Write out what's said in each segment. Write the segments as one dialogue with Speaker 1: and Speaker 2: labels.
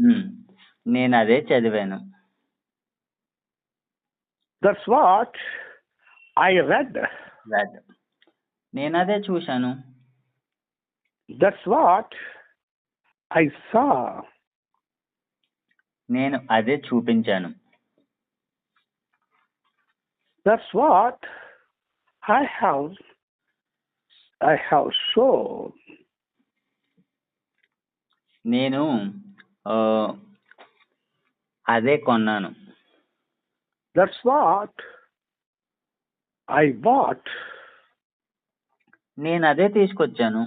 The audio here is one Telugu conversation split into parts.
Speaker 1: హ్మ్. నేనదే చదివాను.
Speaker 2: That's what I read.
Speaker 1: Red. నేనదే చూశాను.
Speaker 2: That's what I saw.
Speaker 1: నేను అదే చూపించాను.
Speaker 2: That's what I have shown.
Speaker 1: నేను అదే కొన్నాను.
Speaker 2: That's what I bought.
Speaker 1: నేను అదే తీసుకొచ్చాను.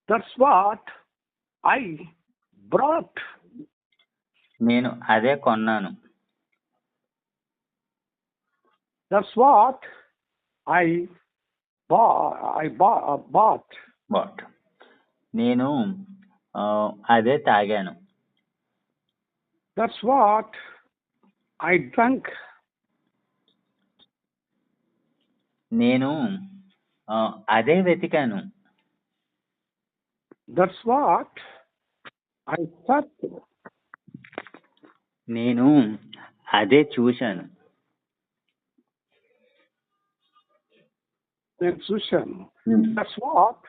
Speaker 2: That's what I brought.
Speaker 1: నేను అదే కొన్నాను.
Speaker 2: That's what I bought.
Speaker 1: నేను అదే తాగాను.
Speaker 2: That's what I drank.
Speaker 1: నేను అదే వెతికాను.
Speaker 2: That's what I searched.
Speaker 1: నేను అదే చూశాను.
Speaker 2: That's what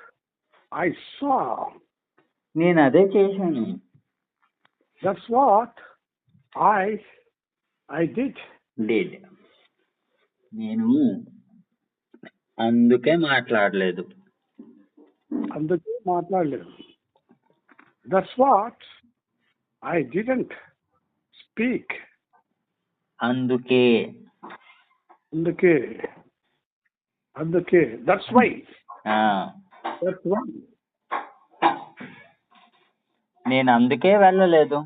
Speaker 2: I saw.
Speaker 1: నేను అదే చేశాను.
Speaker 2: That's what I did.
Speaker 1: నేను అందుకే మాట్లాడలేదు.
Speaker 2: That's what I didn't speak.
Speaker 1: అందుకే.
Speaker 2: That's why.
Speaker 1: That's why. నేను అందుకే వెళ్ళలేదు.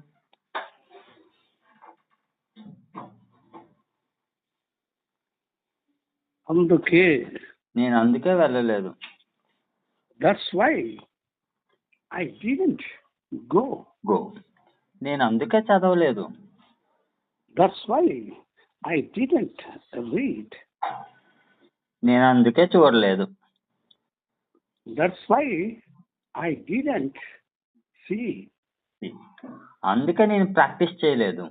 Speaker 1: నేను అందుకే వెళ్ళలేదు.
Speaker 2: That's why I didn't go.
Speaker 1: నేను అందుకే చదవలేదు.
Speaker 2: That's why I didn't read.
Speaker 1: నేను అందుకే చూడలేదు.
Speaker 2: That's why I didn't see.
Speaker 1: అందుకే నేను ప్రాక్టీస్ చేయలేదు.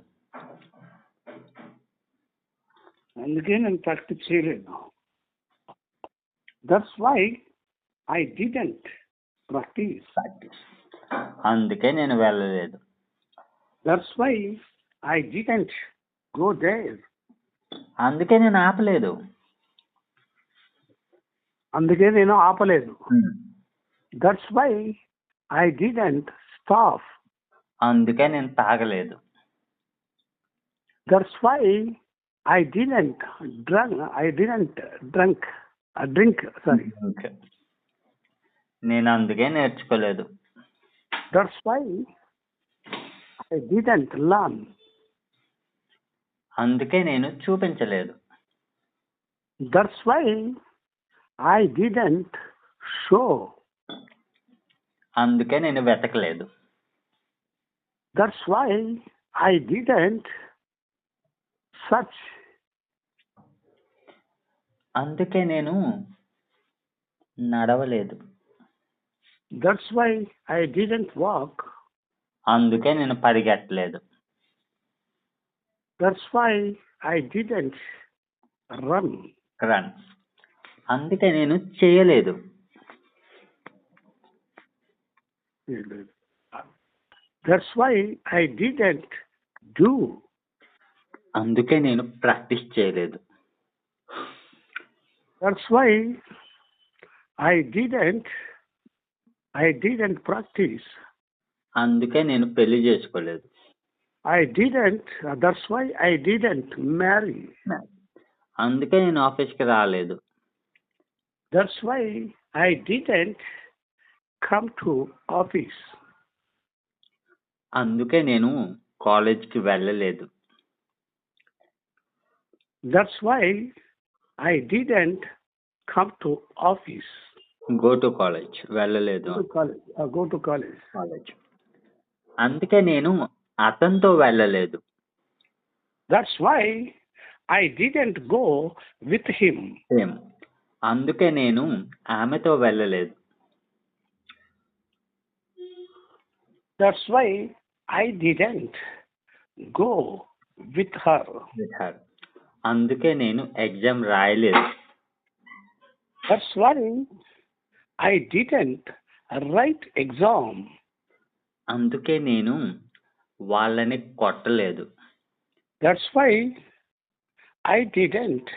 Speaker 2: That's why I didn't practice.
Speaker 1: అందుకే నేను వెళ్ళలేదు.
Speaker 2: That's why I didn't go there.
Speaker 1: అందుకే నేను ఆపలేదు.
Speaker 2: That's why I didn't stop.
Speaker 1: అందుకే నేను తాగలేదు.
Speaker 2: That's why I didn't drink. Sorry.
Speaker 1: నేను అందుకే నేర్చుకోలేదు.
Speaker 2: That's why I didn't learn.
Speaker 1: అందుకే నేను చూపించలేదు.
Speaker 2: That's why I didn't show.
Speaker 1: అందుకే నేను వెతకలేదు.
Speaker 2: That's why I didn't search.
Speaker 1: అందుకే నేను నడవలేదు.
Speaker 2: That's why I didn't walk.
Speaker 1: అందుకే నేను పరిగెత్తలేదు.
Speaker 2: That's why I didn't run.
Speaker 1: అందుకే నేను చేయలేదు.
Speaker 2: That's why I didn't do.
Speaker 1: అందుకే నేను ప్రాక్టీస్ చేయలేదు.
Speaker 2: That's why I didn't practice.
Speaker 1: అందుకే నేను పెళ్లి చేసుకోలేదు.
Speaker 2: That's why I didn't marry.
Speaker 1: అందుకే నేను ఆఫీస్కి రాలేదు.
Speaker 2: That's why I didn't come to office.
Speaker 1: అందుకే నేను కాలేజ్కి వెళ్ళలేదు.
Speaker 2: That's why I didn't come to office.
Speaker 1: Go to college. వెళ్ళలేదు.
Speaker 2: Go to college.
Speaker 1: అందుకే నేను అతనితో వెళ్ళలేదు.
Speaker 2: That's why I didn't go with him.
Speaker 1: అందుకే నేను ఆమెతో వెళ్ళలేదు.
Speaker 2: That's why I didn't go with her.
Speaker 1: With her. అందుకే నేను ఎగ్జామ్ రాయలేదు.
Speaker 2: That's why I didn't write exam.
Speaker 1: అందుకే నేను వాళ్ళని కొట్టలేదు.
Speaker 2: That's why I didn't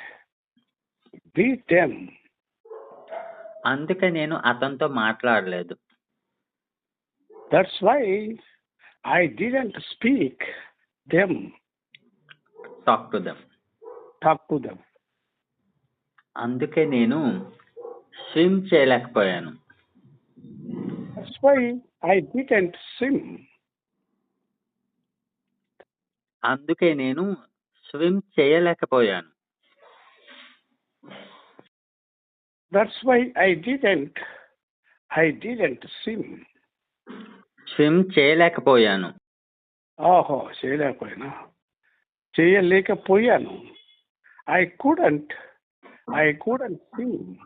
Speaker 2: beat them.
Speaker 1: అందుకే నేను అతనితో మాట్లాడలేదు.
Speaker 2: That's why I didn't speak them,
Speaker 1: talk to them.
Speaker 2: talk to them.
Speaker 1: అందుకే నేను స్విమ్ చేయలేకపోయాను.
Speaker 2: That's why I didn't swim.
Speaker 1: అందుకే నేను స్విమ్ చేయలేకపోయాను.
Speaker 2: That's why I didn't swim.
Speaker 1: Swim చేయలేకపోయాను.
Speaker 2: ఓహో, చేయలేకపోయాను. I couldn't swim.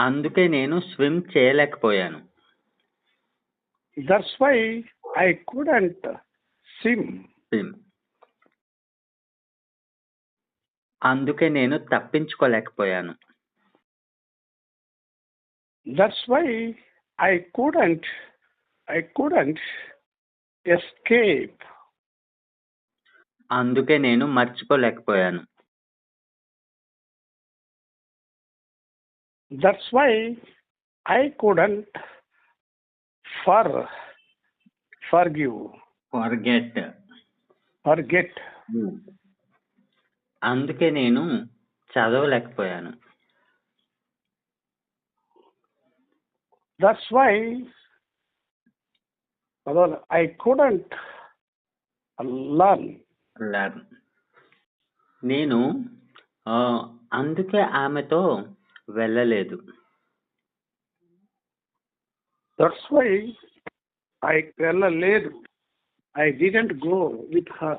Speaker 1: అందుకే నేను స్విమ్ చేయలేకపోయాను.
Speaker 2: That's why I couldn't swim.
Speaker 1: Swim. అందుకే నేను తప్పించుకోలేకపోయాను.
Speaker 2: That's why I couldn't escape.
Speaker 1: అందుకే నేను మర్చిపోలేకపోయాను.
Speaker 2: That's why I couldn't forgive. Forget.
Speaker 1: అందుకే నేను చదవలేకపోయాను.
Speaker 2: That's why I couldn't learn.
Speaker 1: నేను అందుకే ఆమెతో వెళ్ళలేదు.
Speaker 2: That's why I didn't go with her.